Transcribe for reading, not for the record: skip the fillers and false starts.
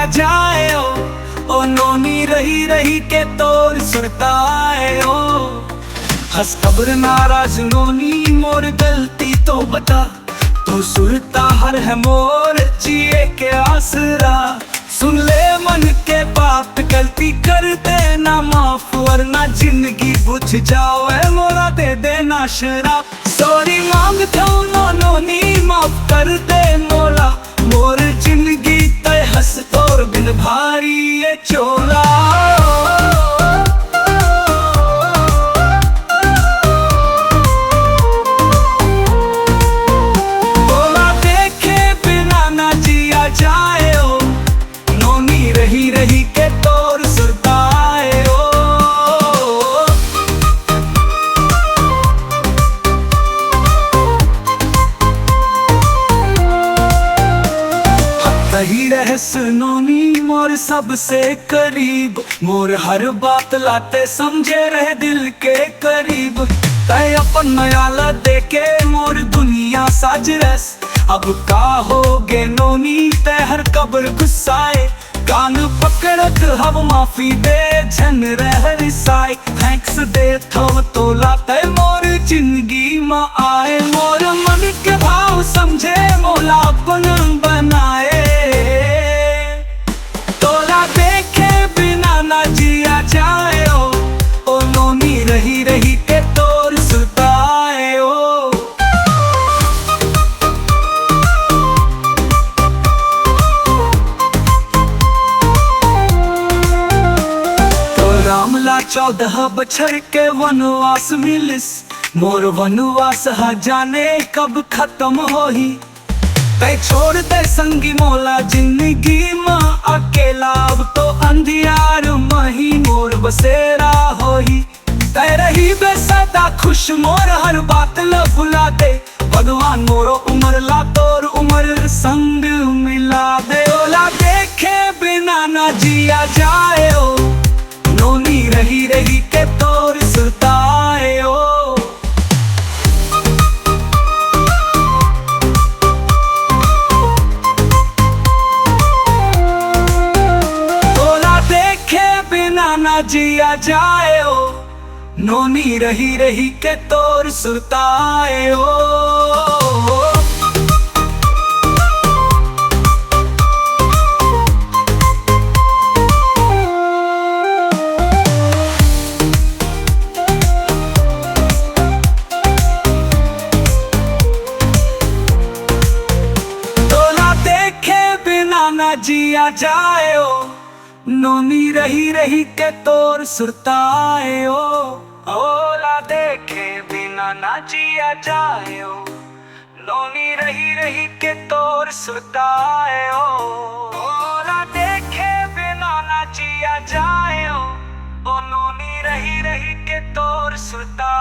जिया जाए ओ नोनी रही रही के तोर सुरताए ओ। हंस कब्र नाराज नोनी मोर गलती तो बता, तो सुरता हर है मोर जिए के आसरा। सुन ले मन के बात गलती कर देना माफ, वरना जिंदगी बुझ जाओ मोरा दे देना शराब। सॉरी मांगता हूँ नोनी माफ कर दे मोला, मोर जिंदगी तय हंस तोर बिन भारी ये चोला। बोला देखे बिना ना जिया जाए ओ, नोनी रही रही के तोर सुरताए ओ। सही रहस नोनी मोर सबसे करीब, मोर हर बात लाते समझे रहे दिल के करीब। तय अपन नयाला देके मोर दुनिया साज रस, अब का होगे नोनी तय हर कब्र गुस्साए। कान पकड़त हम माफी दे झन रह रिसाई, थैंक्स दे थम तोला तय मोर जिंदगी में आए। मोर मन के भाव समझे मोला अपन बनाए, तोला देखे बिना ना जिया जाए ओ नोनी रही रही के तोर सुरताए ओ। तो रामला 14 बछर के वनवास मिलिस, मोर वनवास हा जाने कब खत्म होही। तय छोड़ दे संगी मोला जिंदगी में अकेला, अब तो अंधियार मही मोर बसेरा होही। तय रही बे सदा खुश मोर हर बात ल भुला दे, भगवान मोरो उमर ला तोर उमर संग मिला दे। ओला देखे बिना ना जिया जाए ओ, नोनी रही रही के तोर सुरताए ओ। ना जिया जाए ओ, नोनी रही रही के तोर सुरताए ओ। तो ना देखे बिना ना जिया जाए ओ, नोनी रही रही के तोर सुरताए ओ। ओला देखे बिना ना जिया जाए ओ, नोनी रही रही के तोर सुरताए ओ। ओला देखे बिना ना जिया जाए ओ नोनी रही रही के तोर सुरताए।